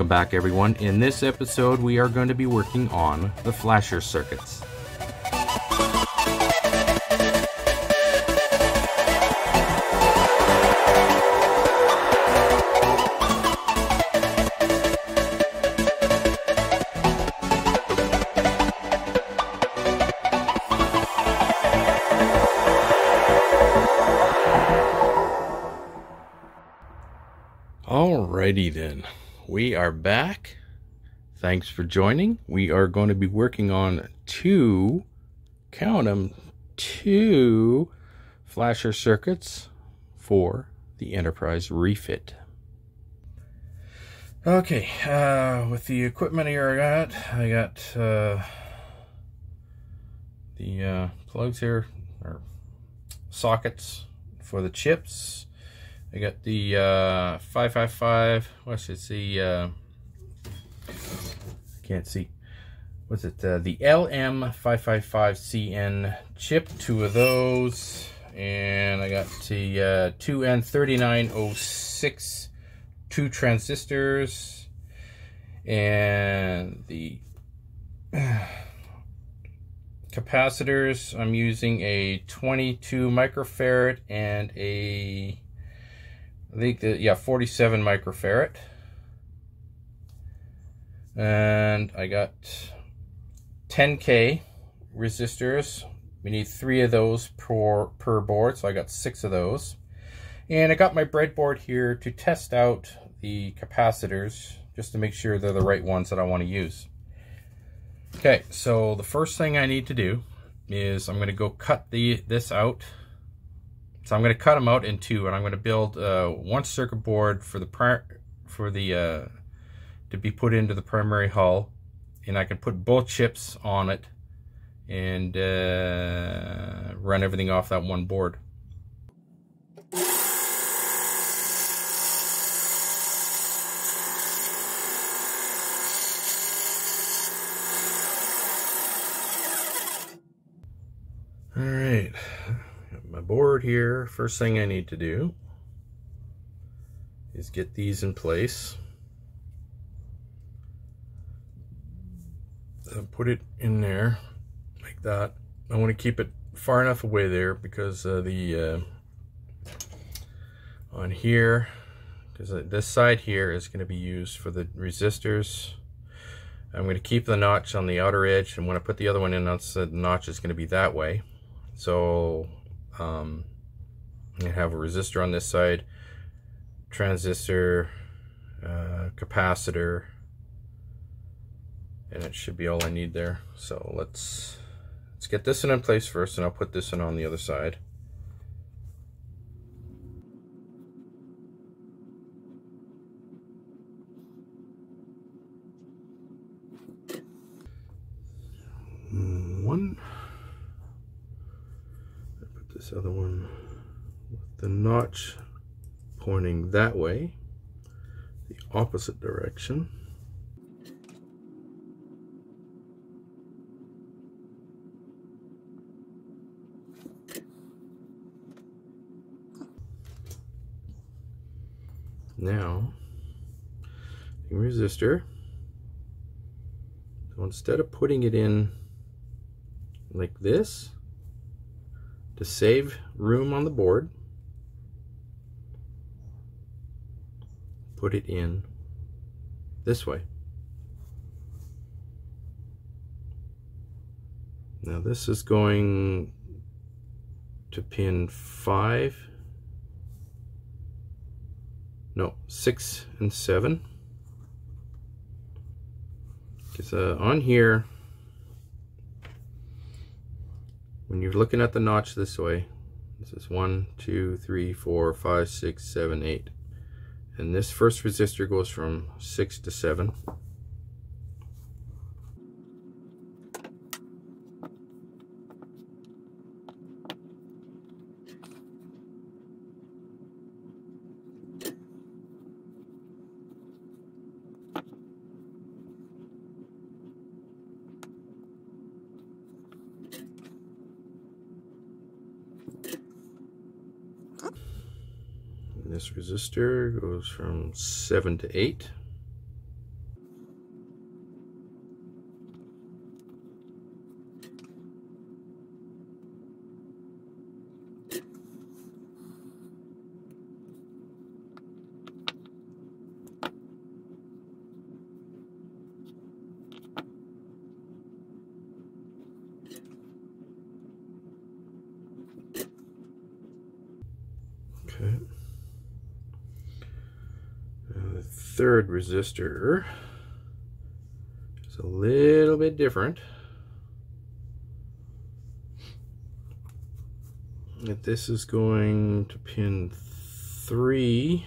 Welcome back, everyone. In this episode, we are going to be working on the flasher circuits. Alrighty then, we are back. Thanks for joining. We are going to be working on two flasher circuits for the Enterprise refit. Okay, with the equipment here I got the plugs here, or sockets for the chips. I got the 555, what's it, the, can't see, what's it, the LM555CN chip, two of those, and I got the 2N3906, two transistors, and the capacitors. I'm using a 22 microfarad and a 47 microfarad, and I got 10K resistors. We need 3 of those per board, so I got 6 of those. And I got my breadboard here to test out the capacitors, just to make sure they're the right ones that I want to use. Okay, so the first thing I need to do is I'm going to go cut this out. So I'm going to cut them out in two, and I'm going to build one circuit board for the to be put into the primary hull, and I can put both chips on it and run everything off that one board. All right. My board here. First thing I need to do is get these in place. Put it in there like that. I want to keep it far enough away there because on here, because this side here is going to be used for the resistors. I'm going to keep the notch on the outer edge, and when I put the other one in, the notch is going to be that way. So I have a resistor on this side, transistor, capacitor, and it should be all I need there. So let's get this one in place first, and I'll put this one on the other side. One. This other one with the notch pointing that way, the opposite direction. Now, the resistor, so instead of putting it in like this, to save room on the board, put it in this way. Now this is going to pin 6 and 7, because on here, when you're looking at the notch this way, this is 1, 2, 3, 4, 5, 6, 7, 8. And this first resistor goes from 6 to 7. This resistor goes from 7 to 8. third resistor is a little bit different. This is going to pin 3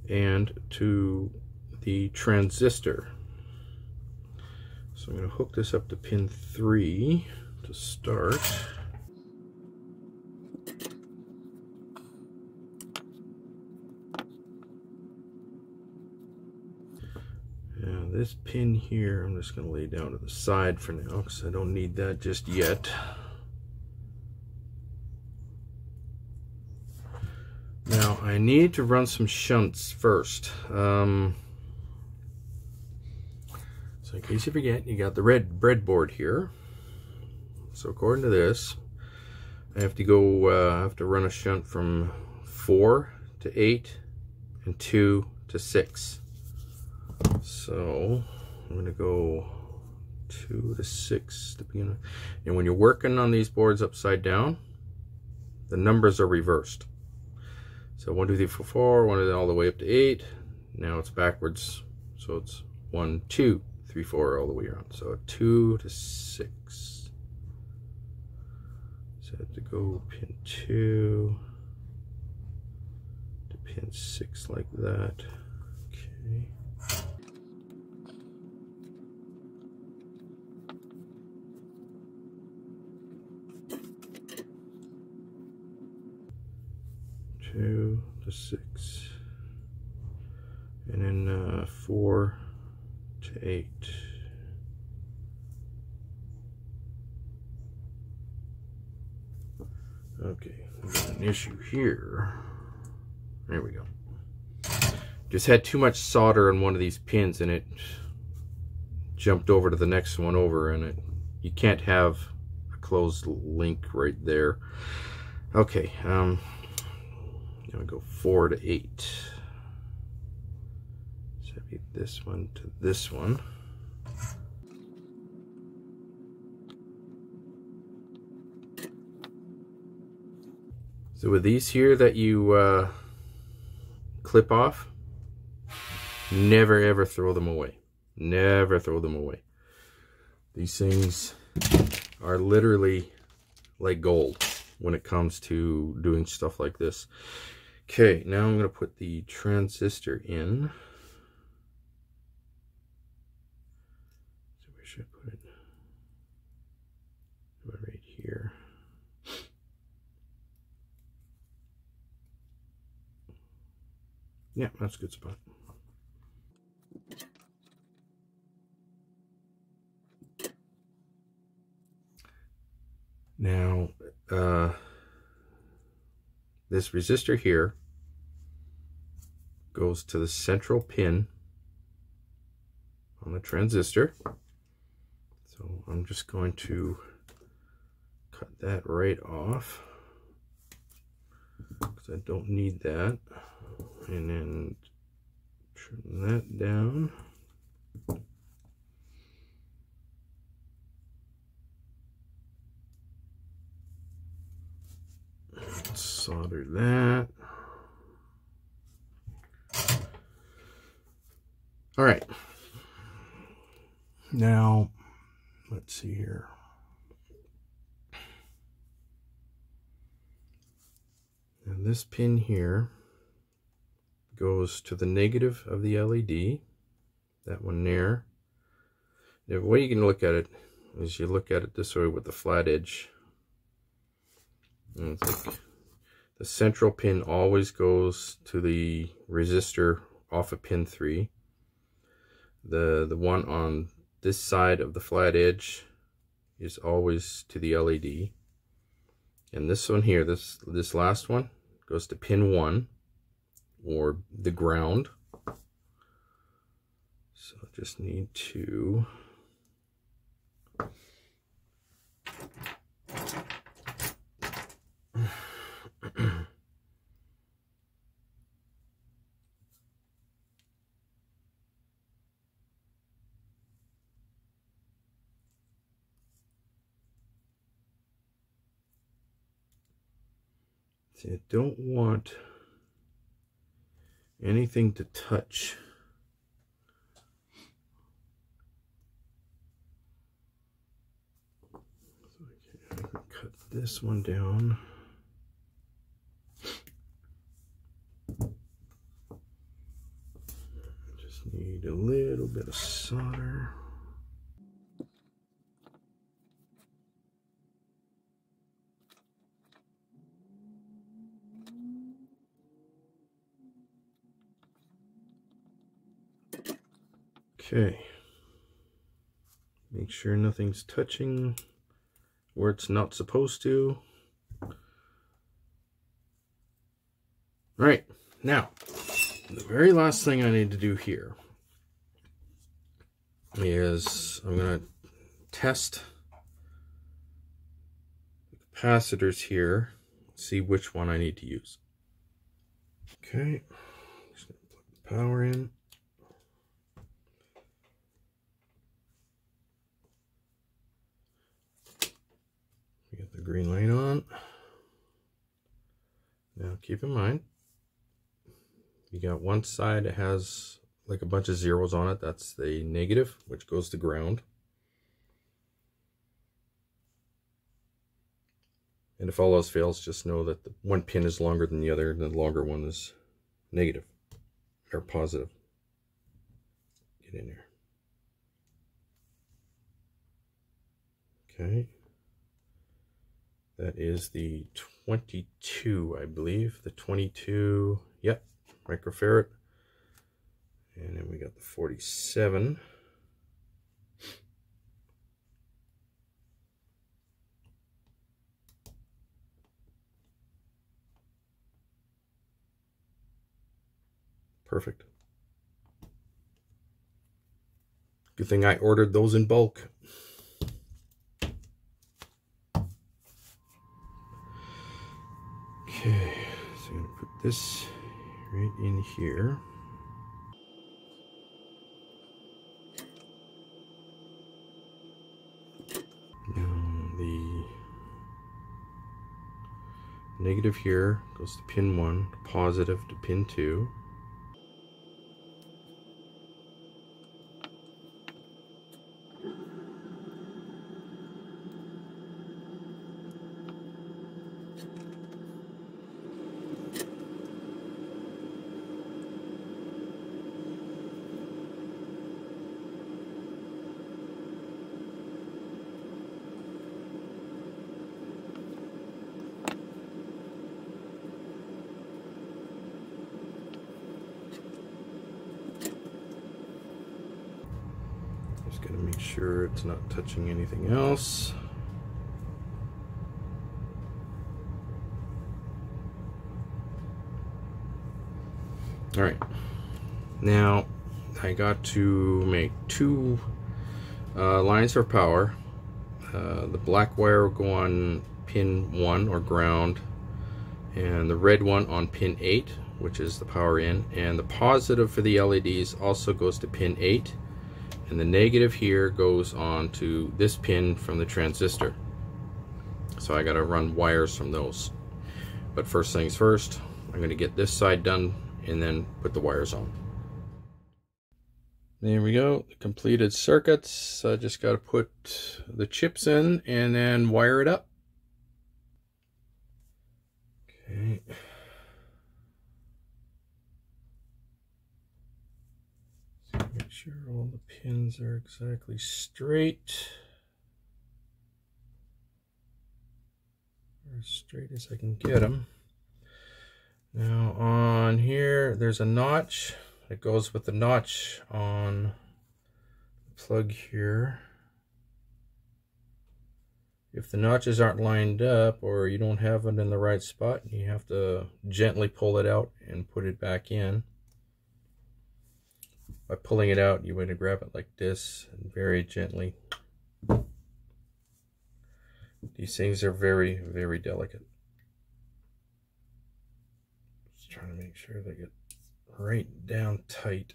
and to the transistor. So I'm going to hook this up to pin 3 to start. Now this pin here, I'm just going to lay down to the side for now because I don't need that just yet. Now I need to run some shunts first. So in case you forget, you got the red breadboard here. So according to this, I have to go. I have to run a shunt from 4 to 8 and 2 to 6. So I'm going to go 2 to 6 to begin with. And when you're working on these boards upside down, the numbers are reversed. So 1, 2, 3, 4, 4, 1 all the way up to 8. Now it's backwards. So it's 1, 2, 3, 4 all the way around. So 2 to 6. So I have to go pin 2 to pin 6 like that. Okay. Two to 6, and then 4 to 8. Okay, we've got an issue here. There we go. Just had too much solder on one of these pins, and it jumped over to the next one over, and you can't have a closed link right there. Okay, now we go 4 to 8. So I beat this one to this one. So with these here that you clip off, never ever throw them away. Never throw them away. These things are literally like gold when it comes to doing stuff like this. Okay, now I'm going to put the transistor in. So we should put it right here. Yeah, that's a good spot. Now, this resistor here goes to the central pin on the transistor. So I'm just going to cut that right off because I don't need that. And then trim that down. Solder that. All right. Now, let's see here. And this pin here goes to the negative of the LED. That one there. The way you can look at it is you look at it this way with the flat edge. And it's like the central pin always goes to the resistor off of pin 3. The one on this side of the flat edge is always to the LED. And this one here, this last one, goes to pin 1, or the ground. So I just need to see, I don't want anything to touch. So I can cut this one down. Just need a little bit of solder. Okay, make sure nothing's touching where it's not supposed to. All right, now the very last thing I need to do here is I'm going to test the capacitors here, see which one I need to use. Okay, just going to plug the power in. Get the green light on. Now keep in mind, you got one side that has like a bunch of zeros on it. That's the negative, which goes to ground. And if all else fails, just know that the one pin is longer than the other, and the longer one is negative or positive. Get in there. Okay. That is the 22, I believe. The 22, yep, microfarad. And then we got the 47. Perfect. Good thing I ordered those in bulk. Okay, so I'm going to put this right in here. Now the negative here goes to pin 1, positive to pin 2. Just gotta make sure it's not touching anything else. All right, now I got to make two lines for power. The black wire will go on pin 1 or ground, and the red one on pin 8, which is the power in, and the positive for the LEDs also goes to pin 8, and the negative here goes on to this pin from the transistor. So I got to run wires from those. But first things first, I'm going to get this side done and then put the wires on. There we go, the completed circuits. I just got to put the chips in and then wire it up. Okay. So make sure all the pins are exactly straight. Or as straight as I can get them. Now on here, there's a notch that goes with the notch on the plug here. If the notches aren't lined up or you don't have it in the right spot, you have to gently pull it out and put it back in. By pulling it out, you want to grab it like this and very gently. These things are very, very delicate. Just trying to make sure they get right down tight.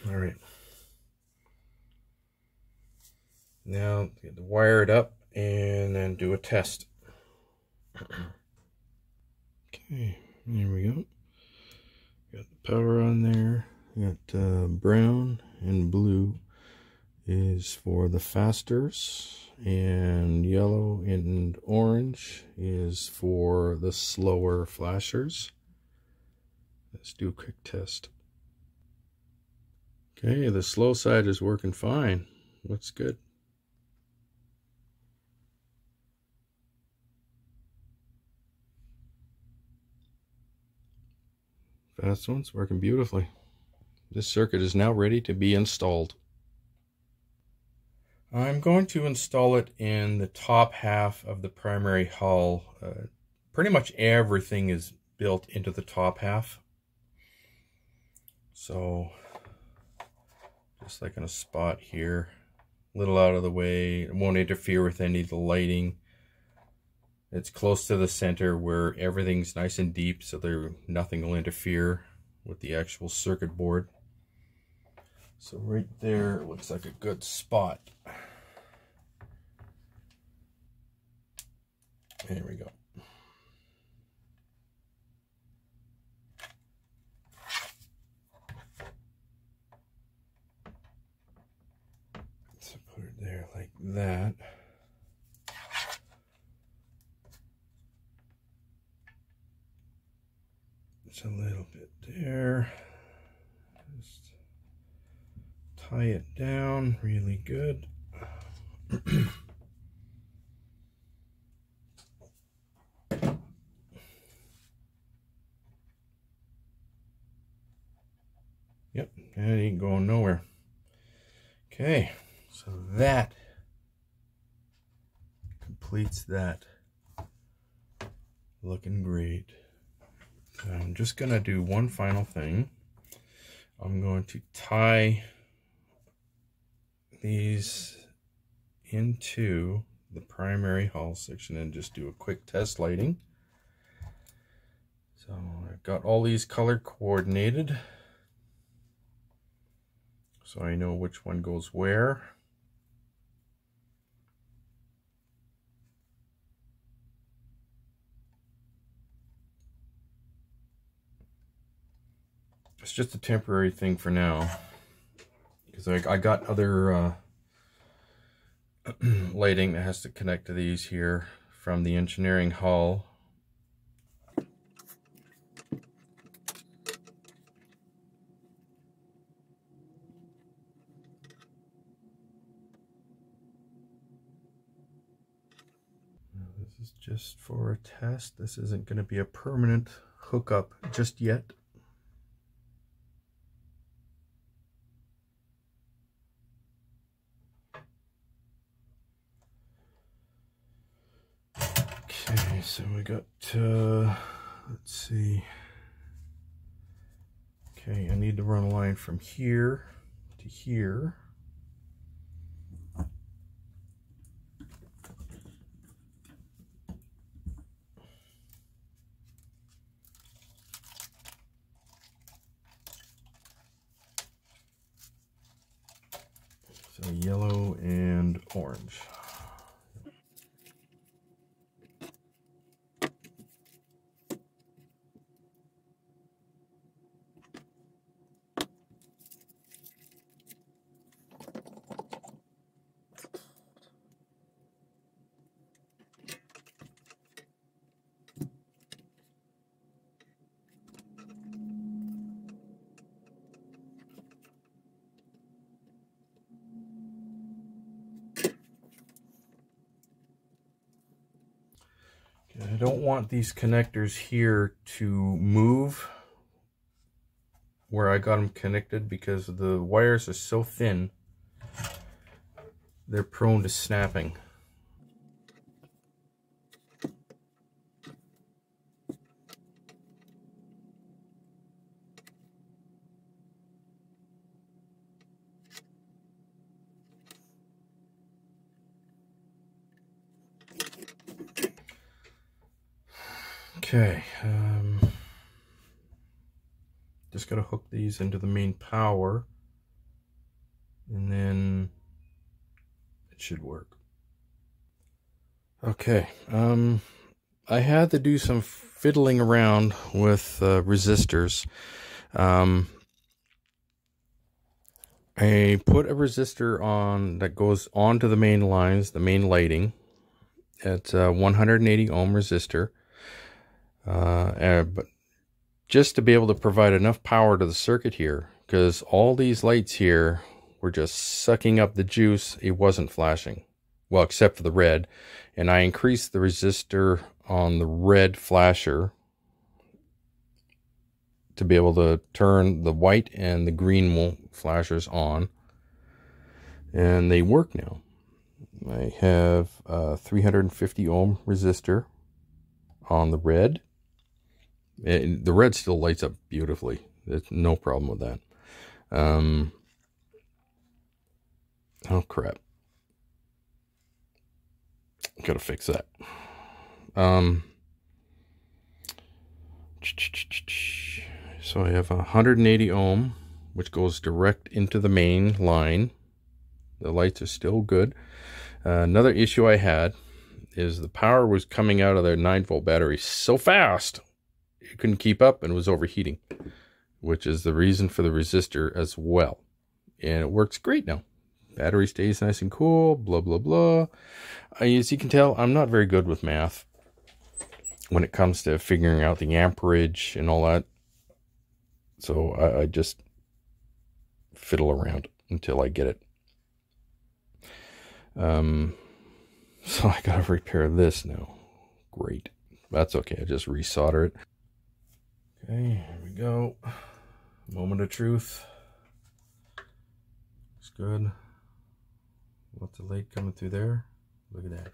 All right. Now wire it up and then do a test. Okay, there we go. Got the power on there. Got brown and blue is for the fasters, and yellow and orange is for the slower flashers. Let's do a quick test. Okay, the slow side is working fine. Looks good. Fast one's working beautifully. This circuit is now ready to be installed. I'm going to install it in the top half of the primary hull. Pretty much everything is built into the top half. So, just like in a spot here, a little out of the way. It won't interfere with any of the lighting. It's close to the center where everything's nice and deep, so nothing will interfere with the actual circuit board. So right there looks like a good spot. There we go. So put it there like that. It's a little bit there. Just tie it down really good. Yep, that ain't going nowhere. Okay, so that completes that. Looking great. So I'm just gonna do one final thing. I'm going to tie these into the primary hull section and just do a quick test lighting. So I've got all these color coordinated, so I know which one goes where. It's just a temporary thing for now, because I got other lighting that has to connect to these here from the engineering hull. This is just for a test. This isn't going to be a permanent hookup just yet. Okay, so we got, let's see. Okay, I need to run a line from here to here. So yellow and orange. I don't want these connectors here to move where I got them connected, because the wires are so thin, they're prone to snapping. Okay, just gotta hook these into the main power. and then it should work. Okay, I had to do some fiddling around with resistors. I put a resistor on that goes onto the main lines, the main lighting. It's a 180 ohm resistor, but just to be able to provide enough power to the circuit here, because all these lights here were just sucking up the juice. It wasn't flashing, well, except for the red, and I increased the resistor on the red flasher to be able to turn the white and the green flashers on, and they work now. I have a 350 ohm resistor on the red. The red still lights up beautifully. There's no problem with that. Oh crap, gotta fix that. So I have 180 ohm, which goes direct into the main line. The lights are still good. Another issue I had is the power was coming out of their 9-volt battery so fast it couldn't keep up and was overheating, which is the reason for the resistor as well. And it works great now. Battery stays nice and cool, blah blah blah. As you can tell, I'm not very good with math when it comes to figuring out the amperage and all that. So I just fiddle around until I get it. So I gotta repair this now. Great. That's okay. I just resolder it. Okay, here we go. Moment of truth. Looks good. Lots of light coming through there. Look at that.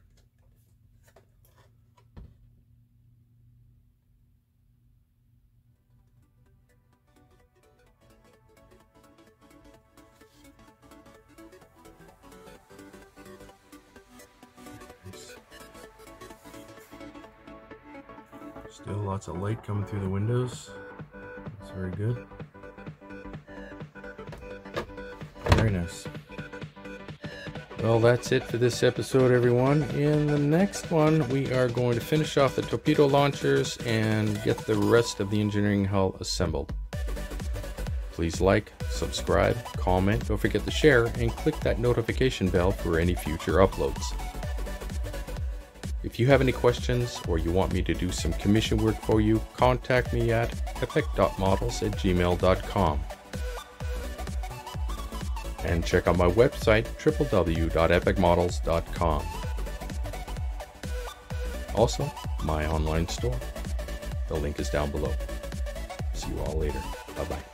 Still lots of light coming through the windows. That's very good. Very nice. Well, that's it for this episode, everyone. In the next one, we are going to finish off the torpedo launchers and get the rest of the engineering hull assembled. Please like, subscribe, comment, don't forget to share, and click that notification bell for any future uploads. If you have any questions or you want me to do some commission work for you, contact me at epyc.models@gmail.com. And check out my website, www.epyc.models.com. Also, my online store. The link is down below. See you all later. Bye-bye.